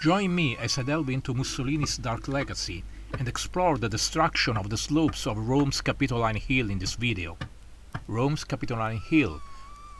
Join me as I delve into Mussolini's dark legacy and explore the destruction of the slopes of Rome's Capitoline Hill in this video. Rome's Capitoline Hill,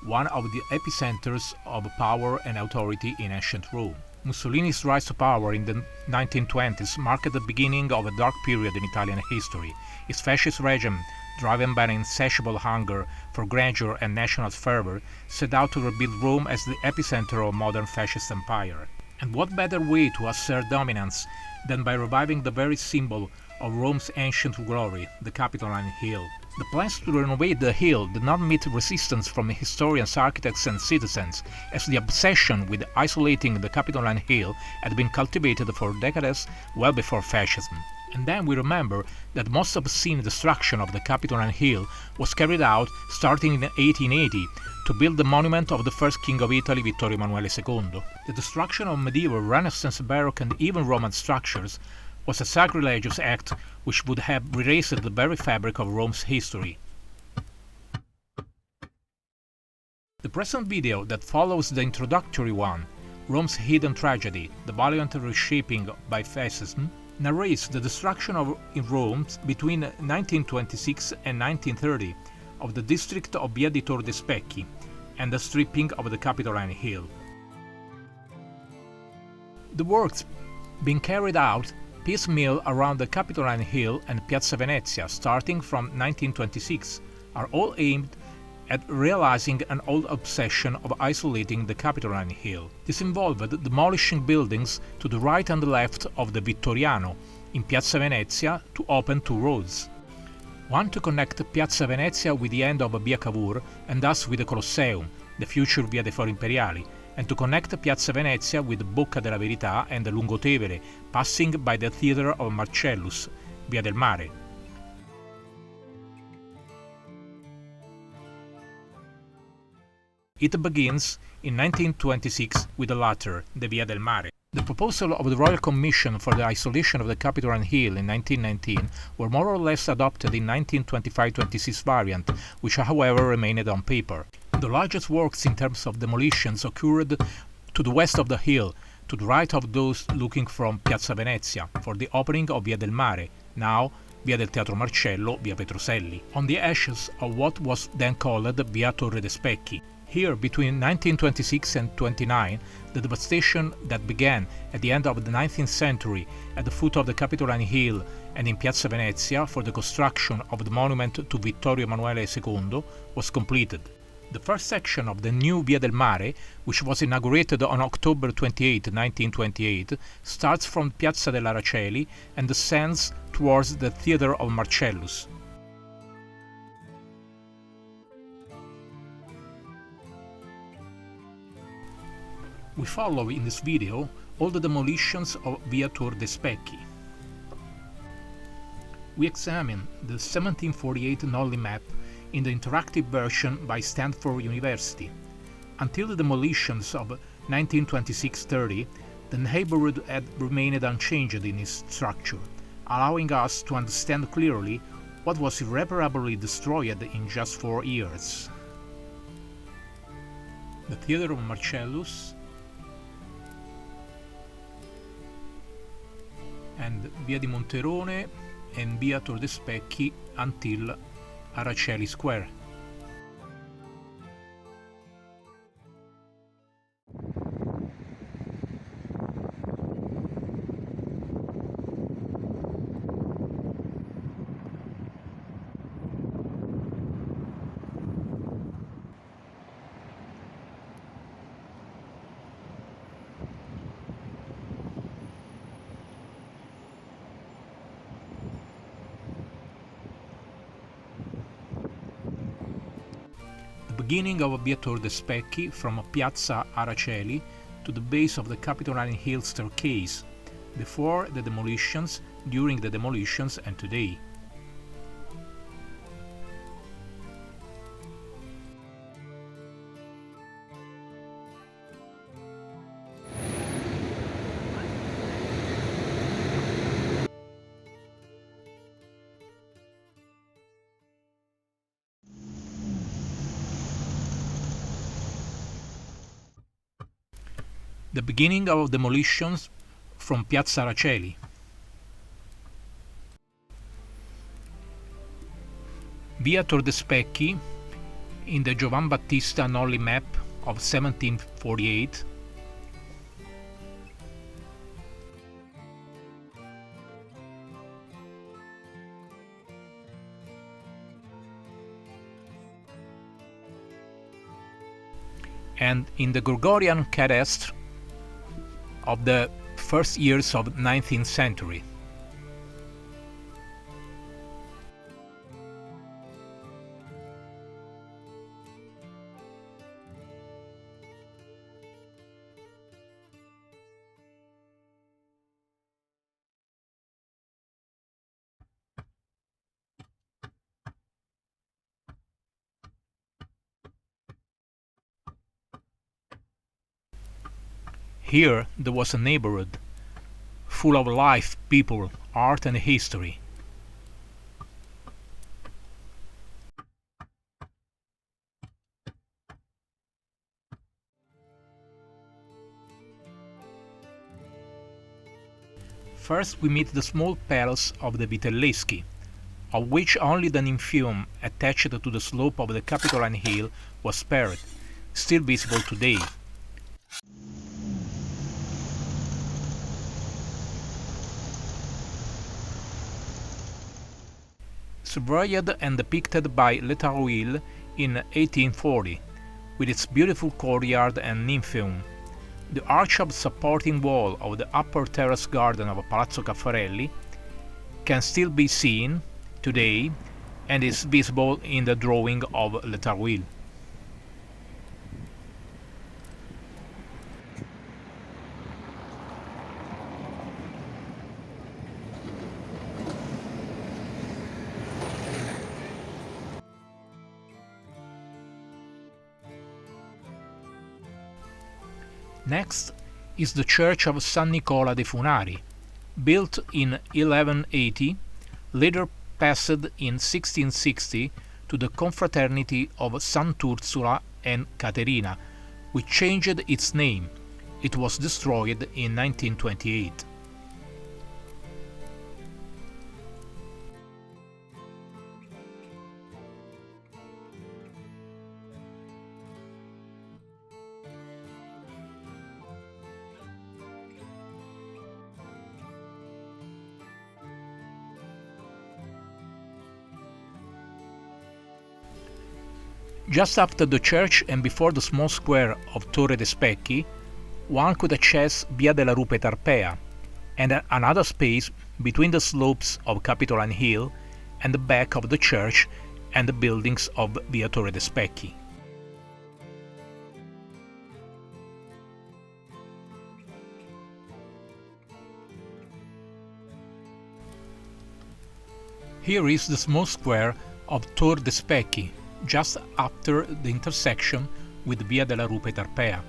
one of the epicenters of power and authority in ancient Rome. Mussolini's rise to power in the 1920s marked the beginning of a dark period in Italian history. His fascist regime, driven by an insatiable hunger for grandeur and national fervor, set out to rebuild Rome as the epicenter of modern fascist empire. And what better way to assert dominance than by reviving the very symbol of Rome's ancient glory, the Capitoline Hill. The plans to renovate the hill did not meet resistance from historians, architects and citizens, as the obsession with isolating the Capitoline Hill had been cultivated for decades well before fascism. And then we remember that most obscene destruction of the Capitoline Hill was carried out starting in 1880 to build the monument of the first king of Italy, Vittorio Emanuele II. The destruction of medieval, Renaissance, Baroque and even Roman structures was a sacrilegious act which would have erased the very fabric of Rome's history. The present video that follows the introductory one, Rome's Hidden Tragedy, the violent reshaping by fascism, narrates the destruction in Rome between 1926 and 1930 of the district of Via di Tor de Specchi and the stripping of the Capitoline Hill. The works being carried out piecemeal around the Capitoline Hill and Piazza Venezia starting from 1926 are all aimed at realizing an old obsession of isolating the Capitoline Hill. This involved demolishing buildings to the right and the left of the Vittoriano in Piazza Venezia to open two roads. One to connect Piazza Venezia with the end of Via Cavour and thus with the Colosseum, the future Via dei Fori Imperiali, and to connect Piazza Venezia with Bocca della Verità and Lungotevere, passing by the theatre of Marcellus, Via del Mare. It begins in 1926 with the latter, the Via del Mare. The proposal of the Royal Commission for the isolation of the Capitoline Hill in 1919 were more or less adopted in 1925-26 variant, which however remained on paper. The largest works in terms of demolitions occurred to the west of the hill, to the right of those looking from Piazza Venezia, for the opening of Via del Mare, now Via del Teatro Marcello, Via Petroselli, on the ashes of what was then called Via Tor de Specchi. Here, between 1926 and 29, the devastation that began at the end of the 19th century at the foot of the Capitoline Hill and in Piazza Venezia for the construction of the monument to Vittorio Emanuele II was completed. The first section of the new Via del Mare, which was inaugurated on October 28, 1928, starts from Piazza dell'Araceli and descends towards the Theatre of Marcellus. We follow in this video all the demolitions of Via Tor de Specchi. We examine the 1748 Nolli Map in the interactive version by Standford University. Until the demolitions of 1926-30, the neighborhood had remained unchanged in its structure, allowing us to understand clearly what was irreparably destroyed in just 4 years. The Theatre of Marcellus and Via di Monterone and Via Tor de Specchi until Araceli Square. Beginning of Via Tor de Specchi from Piazza Araceli to the base of the Capitoline Hill staircase, before the demolitions, during the demolitions and today. The beginning of demolitions from Piazza Araceli. Via Tor de Specchi in the Giovan Battista Nolli Map of 1748. And in the Gregorian cadastre of the first years of the 19th century. Here there was a neighborhood, full of life, people, art and history. First we meet the small palace of the Vitelleschi, of which only the nimpheum attached to the slope of the Capitoline Hill was spared, still visible today. Surveyed and depicted by Letharwil in 1840, with its beautiful courtyard and nimpheum. The arched supporting wall of the upper terrace garden of Palazzo Caffarelli can still be seen today and is visible in the drawing of Letharwil. Next is the church of San Nicola de Funari, built in 1180, later passed in 1660 to the confraternity of Sant'Ursula and Caterina, which changed its name. It was destroyed in 1928. Just after the church and before the small square of Tor de Specchi, one could access Via della Rupe Tarpea, and another space between the slopes of Capitoline Hill and the back of the church and the buildings of Via Tor de Specchi. Here is the small square of Tor de Specchi, just after the intersection with Via della Rupe Tarpea.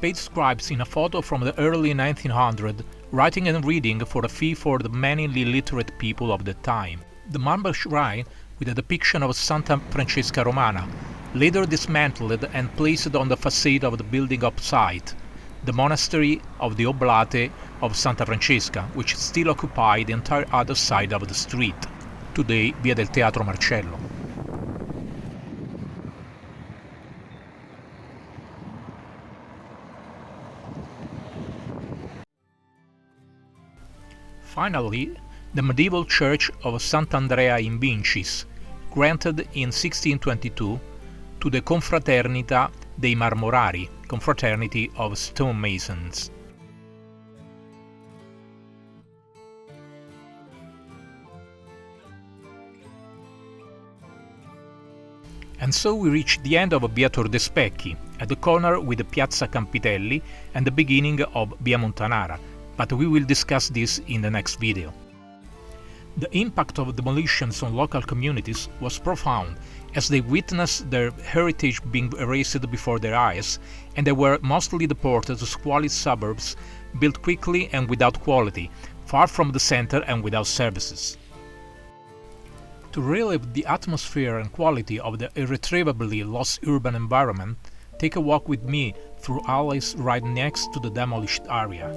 Paid scribes in a photo from the early 1900s, writing and reading for a fee for the many illiterate people of the time. The marble shrine with a depiction of Santa Francesca Romana, later dismantled and placed on the facade of the building opposite, the monastery of the Oblate of Santa Francesca, which still occupied the entire other side of the street, today Via del Teatro Marcello. Finally, the medieval church of Sant'Andrea in Vincis, granted in 1622 to the Confraternita dei Marmorari, confraternity of stonemasons. And so we reach the end of Via Tor de Specchi, at the corner with the Piazza Campitelli and the beginning of Via Montanara, but we will discuss this in the next video. The impact of demolitions on local communities was profound, as they witnessed their heritage being erased before their eyes, and they were mostly deported to squalid suburbs built quickly and without quality, far from the center and without services. To relive the atmosphere and quality of the irretrievably lost urban environment, take a walk with me through alleys right next to the demolished area.